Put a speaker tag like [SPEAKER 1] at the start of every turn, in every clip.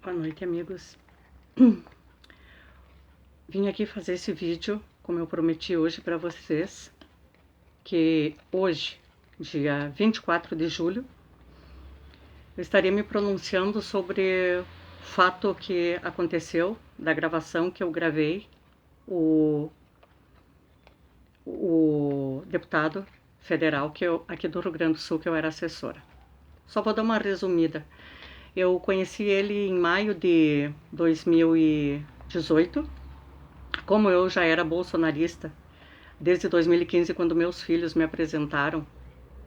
[SPEAKER 1] Boa noite, amigos. Vim aqui fazer esse vídeo, como eu prometi hoje para vocês, que hoje, dia 24 de julho, eu estaria me pronunciando sobre o fato que aconteceu, da gravação que eu gravei, o deputado federal aqui do Rio Grande do Sul, que eu era assessora. Só vou dar uma resumida. Eu conheci ele em maio de 2018. Como eu já era bolsonarista desde 2015, quando meus filhos me apresentaram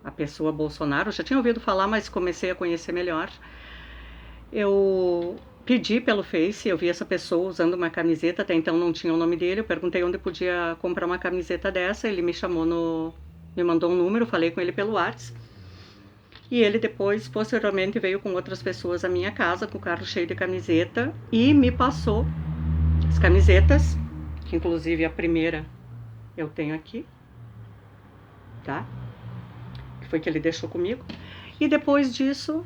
[SPEAKER 1] a pessoa Bolsonaro, eu já tinha ouvido falar, mas comecei a conhecer melhor. Eu pedi pelo Face, eu vi essa pessoa usando uma camiseta, até então não tinha o nome dele, eu perguntei onde podia comprar uma camiseta dessa, ele me chamou me mandou um número, falei com ele pelo WhatsApp. E ele depois, posteriormente, veio com outras pessoas à minha casa, com o carro cheio de camiseta, e me passou as camisetas, que inclusive a primeira eu tenho aqui, tá? Que foi que ele deixou comigo. E depois disso,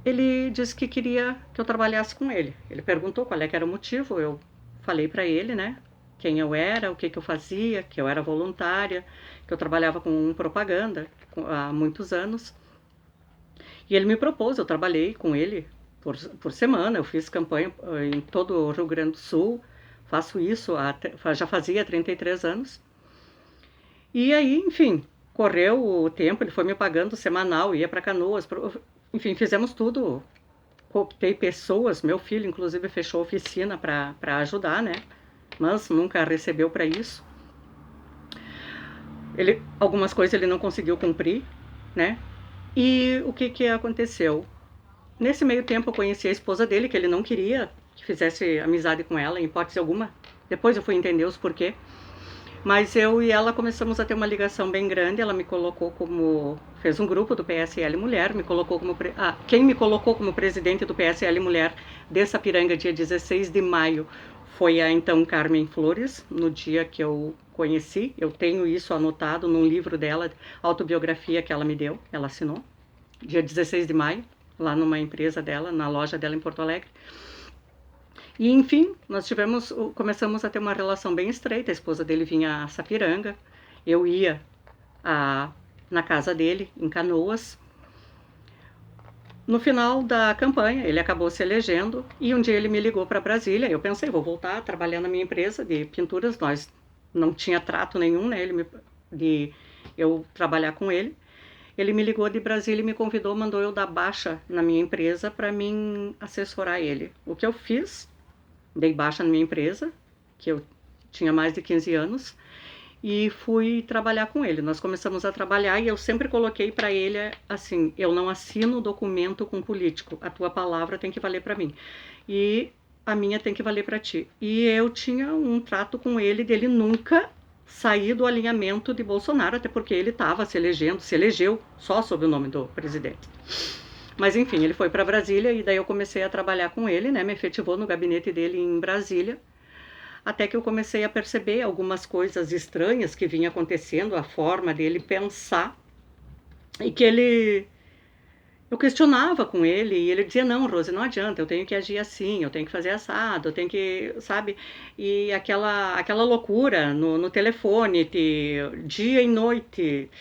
[SPEAKER 1] ele disse que queria que eu trabalhasse com ele. Ele perguntou qual é que era o motivo, eu falei para ele, né? Quem eu era, o que eu fazia, que eu era voluntária, que eu trabalhava com propaganda há muitos anos. E ele me propôs, eu trabalhei com ele por semana, eu fiz campanha em todo o Rio Grande do Sul, faço isso, já fazia 33 anos. E aí, enfim, correu o tempo, ele foi me pagando semanal, ia para Canoas, enfim, fizemos tudo, cooptei pessoas, meu filho inclusive fechou oficina para ajudar, né? Mas nunca recebeu para isso. Algumas coisas ele não conseguiu cumprir, né? E o que aconteceu? Nesse meio tempo eu conheci a esposa dele, que ele não queria que fizesse amizade com ela, em hipótese alguma. Depois eu fui entender os porquê. Mas eu e ela começamos a ter uma ligação bem grande, ela me colocou como... fez um grupo do PSL Mulher, me colocou como... quem me colocou como presidente do PSL Mulher de Sapiranga, dia 16 de maio, foi a então Carmen Flores, no dia que eu conheci. Eu tenho isso anotado num livro dela, autobiografia que ela me deu, ela assinou, dia 16 de maio, lá numa empresa dela, na loja dela em Porto Alegre. E, enfim, começamos a ter uma relação bem estreita. A esposa dele vinha a Sapiranga, eu ia na casa dele, em Canoas. No final da campanha, ele acabou se elegendo e um dia ele me ligou para Brasília. Eu pensei, vou voltar a trabalhar na minha empresa de pinturas. Nós não tinha trato nenhum, né, de eu trabalhar com ele. Ele me ligou de Brasília e me convidou, mandou eu dar baixa na minha empresa para mim assessorar ele. O que eu fiz? Dei baixa na minha empresa, que eu tinha mais de 15 anos, e fui trabalhar com ele. Nós começamos a trabalhar e eu sempre coloquei para ele assim, eu não assino documento com político, a tua palavra tem que valer para mim e a minha tem que valer para ti. E eu tinha um trato com ele dele nunca sair do alinhamento de Bolsonaro, até porque ele estava se elegeu só sob o nome do presidente. Mas enfim, ele foi para Brasília e daí eu comecei a trabalhar com ele, né? Me efetivou no gabinete dele em Brasília, até que eu comecei a perceber algumas coisas estranhas que vinham acontecendo, a forma dele pensar, e que eu questionava com ele, e ele dizia, não, Rose, não adianta, eu tenho que agir assim, eu tenho que fazer assado, eu tenho que, sabe? E aquela loucura no telefone, dia e noite,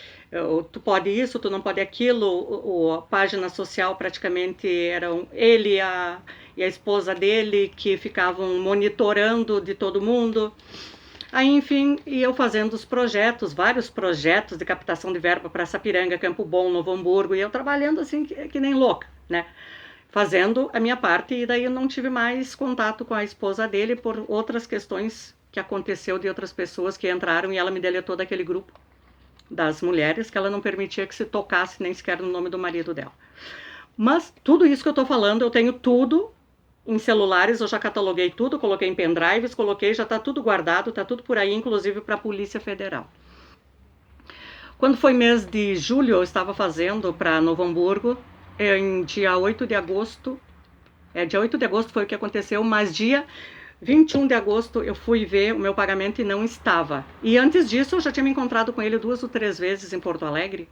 [SPEAKER 1] tu pode isso, tu não pode aquilo, a página social praticamente eram ele e a esposa dele que ficavam monitorando de todo mundo. Aí, enfim, e eu fazendo os projetos, vários projetos de captação de verba para Sapiranga, Campo Bom, Novo Hamburgo, e eu trabalhando assim que nem louca, né? Fazendo a minha parte, e daí eu não tive mais contato com a esposa dele por outras questões que aconteceu de outras pessoas que entraram e ela me deletou daquele grupo das mulheres, que ela não permitia que se tocasse nem sequer no nome do marido dela. Mas tudo isso que eu tô falando, eu tenho tudo em celulares, eu já cataloguei tudo, coloquei em pendrives, já tá tudo guardado, tá tudo por aí, inclusive para a Polícia Federal. Quando foi mês de julho, eu estava fazendo para Novo Hamburgo, em dia 8 de agosto, dia 8 de agosto foi o que aconteceu, mas dia 21 de agosto eu fui ver o meu pagamento e não estava. E antes disso eu já tinha me encontrado com ele 2 ou 3 vezes em Porto Alegre,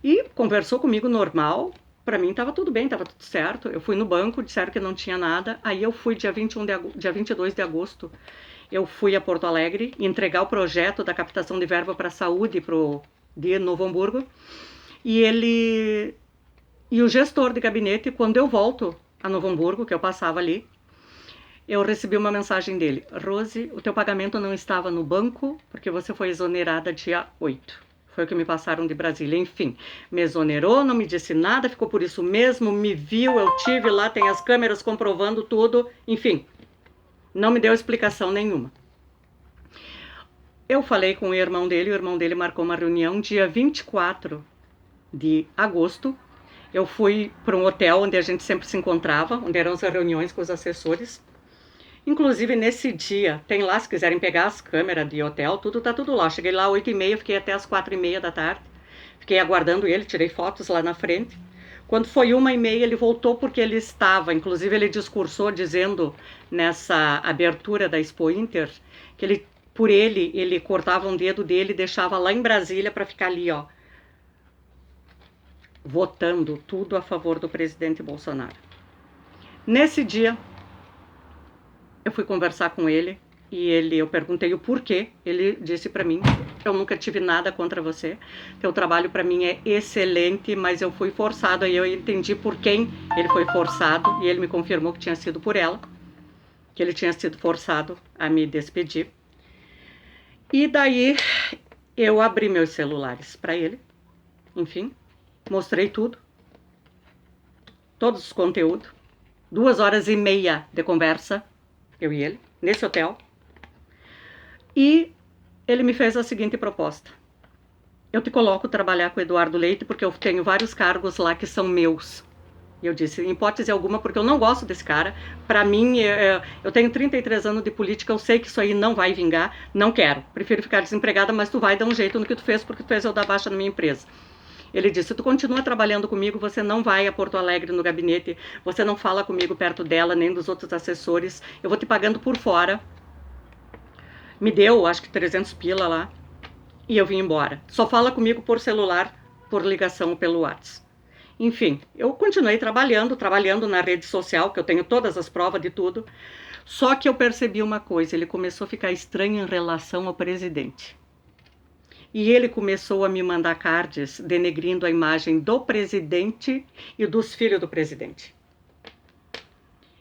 [SPEAKER 1] e conversou comigo normal, Para mim estava tudo bem, estava tudo certo. Eu fui no banco, disseram que não tinha nada. Aí eu fui dia 22 de agosto, eu fui a Porto Alegre entregar o projeto da captação de verba para a saúde de Novo Hamburgo. E o gestor de gabinete, quando eu volto a Novo Hamburgo, que eu passava ali, eu recebi uma mensagem dele: Rose, o teu pagamento não estava no banco porque você foi exonerada dia 8. Foi o que me passaram de Brasília. Enfim, me exonerou, não me disse nada, ficou por isso mesmo, me viu, eu tive lá, tem as câmeras comprovando tudo. Enfim, não me deu explicação nenhuma. Eu falei com o irmão dele marcou uma reunião dia 24 de agosto. Eu fui para um hotel onde a gente sempre se encontrava, onde eram as reuniões com os assessores. Inclusive, nesse dia, tem lá, se quiserem pegar as câmeras de hotel, tudo tá tudo lá. Cheguei lá às 8h30, fiquei até às 4h30 da tarde. Fiquei aguardando ele, tirei fotos lá na frente. Quando foi 1h30, ele voltou porque ele estava, inclusive ele discursou dizendo nessa abertura da Expo Inter, que ele cortava um dedo dele e deixava lá em Brasília para ficar ali, ó, votando tudo a favor do presidente Bolsonaro. Nesse dia, eu fui conversar com ele e eu perguntei o porquê. Ele disse para mim: eu nunca tive nada contra você, teu trabalho para mim é excelente, mas eu fui forçado. Aí eu entendi por quem ele foi forçado e ele me confirmou que tinha sido por ela, que ele tinha sido forçado a me despedir. E daí eu abri meus celulares para ele, enfim, mostrei tudo, todos os conteúdos, 2h30 de conversa, eu e ele, nesse hotel. E ele me fez a seguinte proposta: eu te coloco trabalhar com o Eduardo Leite porque eu tenho vários cargos lá que são meus. E eu disse, em hipótese alguma, porque eu não gosto desse cara. Para mim, eu tenho 33 anos de política, eu sei que isso aí não vai vingar, não quero. Prefiro ficar desempregada, mas tu vai dar um jeito no que tu fez, porque tu fez eu dar baixa na minha empresa. Ele disse, tu continua trabalhando comigo, você não vai a Porto Alegre no gabinete, você não fala comigo perto dela, nem dos outros assessores, eu vou te pagando por fora. Me deu, acho que 300 pila lá, e eu vim embora. Só fala comigo por celular, por ligação ou pelo WhatsApp. Enfim, eu continuei trabalhando na rede social, que eu tenho todas as provas de tudo, só que eu percebi uma coisa, ele começou a ficar estranho em relação ao presidente. E ele começou a me mandar cards denegrindo a imagem do presidente e dos filhos do presidente.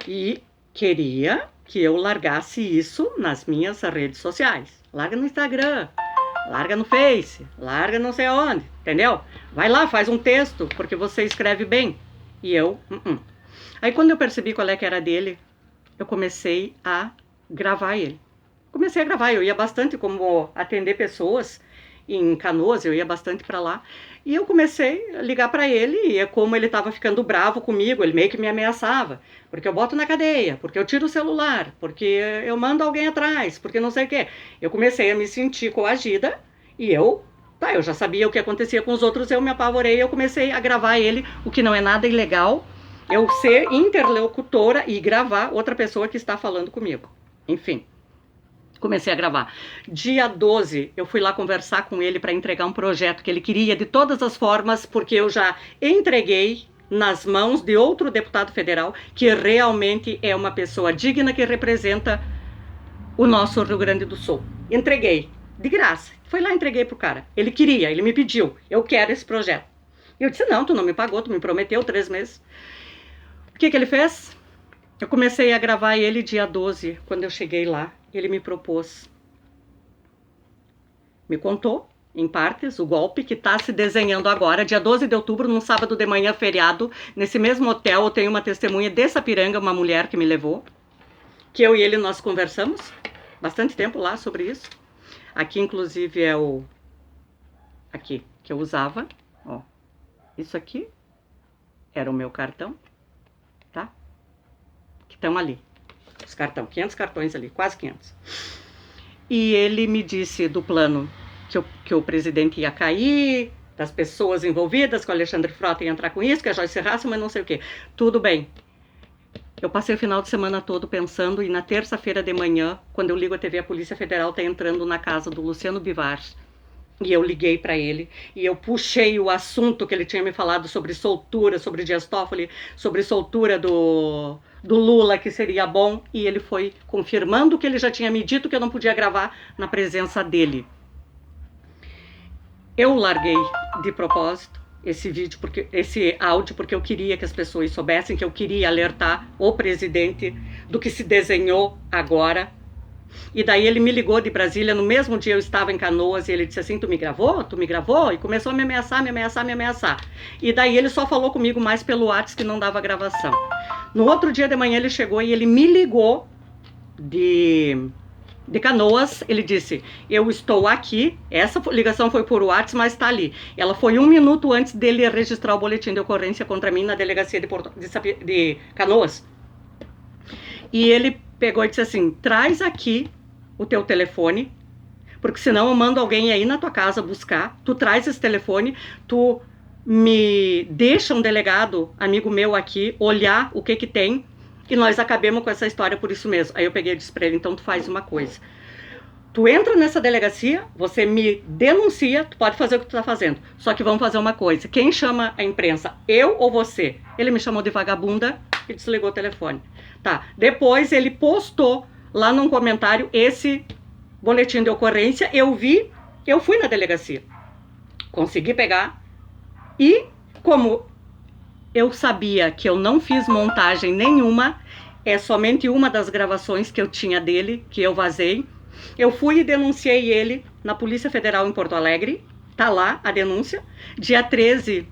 [SPEAKER 1] E queria que eu largasse isso nas minhas redes sociais. Larga no Instagram, larga no Face, larga não sei onde, entendeu? Vai lá, faz um texto, porque você escreve bem. E eu, Aí quando eu percebi qual é que era dele, eu comecei a gravar ele. Eu ia bastante como atender pessoas em Canoas, eu ia bastante para lá. E eu comecei a ligar para ele, e é como ele estava ficando bravo comigo, ele meio que me ameaçava, porque eu boto na cadeia, porque eu tiro o celular, porque eu mando alguém atrás, porque não sei o quê. Eu comecei a me sentir coagida, e eu já sabia o que acontecia com os outros, eu me apavorei, eu comecei a gravar ele, o que não é nada ilegal, eu ser interlocutora e gravar outra pessoa que está falando comigo. Enfim. Comecei a gravar. Dia 12, eu fui lá conversar com ele para entregar um projeto que ele queria de todas as formas, porque eu já entreguei nas mãos de outro deputado federal, que realmente é uma pessoa digna, que representa o nosso Rio Grande do Sul. Entreguei, de graça. Fui lá, entreguei pro cara. Ele queria, ele me pediu, eu quero esse projeto. E eu disse, não, tu não me pagou, tu me prometeu 3 meses. O que ele fez? Eu comecei a gravar ele dia 12, quando eu cheguei lá. Ele me propôs, me contou, em partes, o golpe que está se desenhando agora, dia 12 de outubro, num sábado de manhã, feriado. Nesse mesmo hotel, eu tenho uma testemunha de Sapiranga, uma mulher que me levou, que eu e ele, nós conversamos bastante tempo lá sobre isso. Aqui, inclusive, é aqui, que eu usava, ó. Isso aqui era o meu cartão, tá? Que estão ali. Os cartões, 500 cartões ali, quase 500. E ele me disse do plano que o presidente ia cair, das pessoas envolvidas, que o Alexandre Frota ia entrar com isso, que a Joyce Hasselmann, mas não sei o quê. Tudo bem. Eu passei o final de semana todo pensando, e na terça-feira de manhã, quando eu ligo a TV, a Polícia Federal está entrando na casa do Luciano Bivar, E eu liguei para ele e eu puxei o assunto que ele tinha me falado sobre soltura, sobre Dias Toffoli, sobre soltura do Lula, que seria bom, e ele foi confirmando que ele já tinha me dito que eu não podia gravar na presença dele. Eu larguei de propósito esse vídeo, esse áudio, porque eu queria que as pessoas soubessem, que eu queria alertar o presidente do que se desenhou agora. E daí ele me ligou de Brasília, no mesmo dia eu estava em Canoas, e ele disse assim, tu me gravou? Tu me gravou? E começou a me ameaçar, me ameaçar, me ameaçar. E daí ele só falou comigo mais pelo WhatsApp, que não dava gravação. No outro dia de manhã ele chegou e ele me ligou de Canoas, ele disse, eu estou aqui, essa ligação foi por WhatsApp, mas está ali. Ela foi 1 minuto antes dele registrar o boletim de ocorrência contra mim na delegacia de Canoas. E ele pegou e disse assim, traz aqui o teu telefone, porque senão eu mando alguém aí na tua casa buscar, tu traz esse telefone, tu me deixa um delegado, amigo meu aqui, olhar o que tem, e nós acabemos com essa história por isso mesmo. Aí eu peguei e disse pra ele, então tu faz uma coisa, tu entra nessa delegacia, você me denuncia, tu pode fazer o que tu tá fazendo, só que vamos fazer uma coisa, quem chama a imprensa, eu ou você? Ele me chamou de vagabunda e desligou o telefone. Tá, depois ele postou lá num comentário esse boletim de ocorrência, eu vi, eu fui na delegacia, consegui pegar, e como eu sabia que eu não fiz montagem nenhuma, é somente uma das gravações que eu tinha dele, que eu vazei, eu fui e denunciei ele na Polícia Federal em Porto Alegre, tá lá a denúncia, dia 13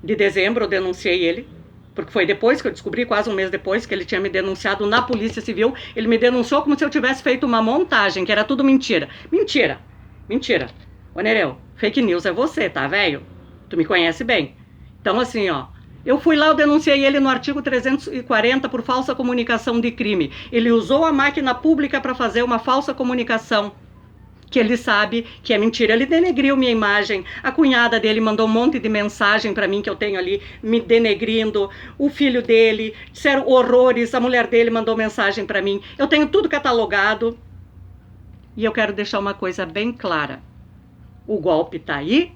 [SPEAKER 1] de dezembro eu denunciei ele, porque foi depois que eu descobri, quase um mês depois, que ele tinha me denunciado na Polícia Civil. Ele me denunciou como se eu tivesse feito uma montagem, que era tudo mentira. Mentira, mentira. Ô Nereu, fake news é você, tá, velho? Tu me conhece bem. Então, assim, ó, eu fui lá, eu denunciei ele no artigo 340 por falsa comunicação de crime. Ele usou a máquina pública para fazer uma falsa comunicação, que ele sabe que é mentira. Ele denegriu minha imagem, a cunhada dele mandou um monte de mensagem para mim que eu tenho ali, me denegrindo, o filho dele, disseram horrores, a mulher dele mandou mensagem para mim, eu tenho tudo catalogado, e eu quero deixar uma coisa bem clara, o golpe tá aí,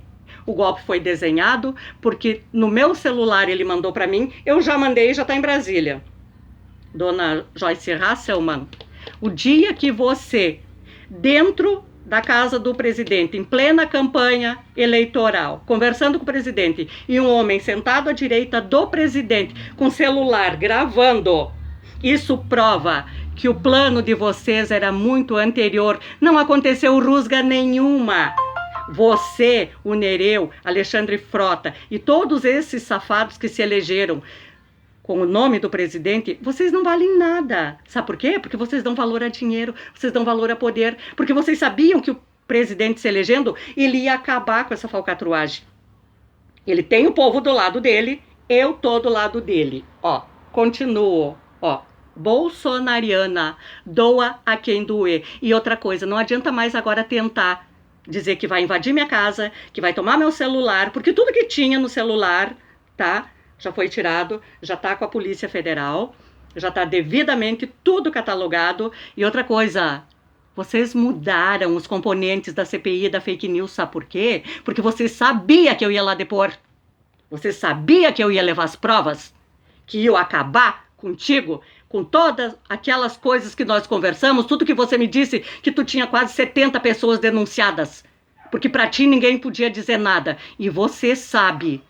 [SPEAKER 1] o golpe foi desenhado, porque no meu celular ele mandou para mim, eu já mandei, já tá em Brasília. Dona Joyce Hasselmann, o dia que você, dentro da casa do presidente, em plena campanha eleitoral, conversando com o presidente, e um homem sentado à direita do presidente, com celular gravando, isso prova que o plano de vocês era muito anterior, não aconteceu rusga nenhuma. Você, o Nereu, Alexandre Frota e todos esses safados que se elegeram com o nome do presidente, vocês não valem nada. Sabe por quê? Porque vocês dão valor a dinheiro, vocês dão valor a poder, porque vocês sabiam que o presidente se elegendo, ele ia acabar com essa falcatruagem. Ele tem o povo do lado dele, eu tô do lado dele. Ó, continuo, ó. Bolsonariana, doa a quem doer. E outra coisa, não adianta mais agora tentar dizer que vai invadir minha casa, que vai tomar meu celular, porque tudo que tinha no celular, tá? Já foi tirado, já está com a Polícia Federal, já está devidamente tudo catalogado. E outra coisa, vocês mudaram os componentes da CPI da fake news, sabe por quê? Porque você sabia que eu ia lá depor. Você sabia que eu ia levar as provas, que ia acabar contigo, com todas aquelas coisas que nós conversamos, tudo que você me disse, que tu tinha quase 70 pessoas denunciadas, porque para ti ninguém podia dizer nada. E você sabe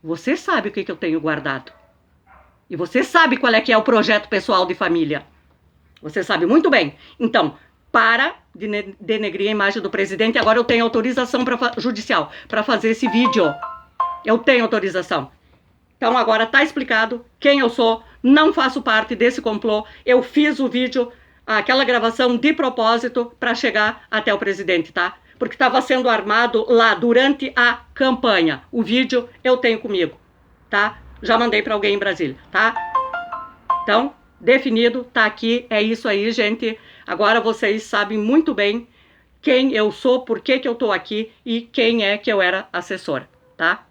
[SPEAKER 1] o que eu tenho guardado. E você sabe qual é que é o projeto pessoal de família. Você sabe muito bem. Então, para de denegrir a imagem do presidente. Agora eu tenho autorização judicial para fazer esse vídeo. Eu tenho autorização. Então agora tá explicado quem eu sou. Não faço parte desse complô. Eu fiz o vídeo, aquela gravação de propósito para chegar até o presidente, tá? Porque estava sendo armado lá durante a campanha. O vídeo eu tenho comigo, tá? Já mandei para alguém em Brasília, tá? Então, definido, tá aqui, é isso aí, gente. Agora vocês sabem muito bem quem eu sou, por que eu tô aqui e quem é que eu era assessora, tá?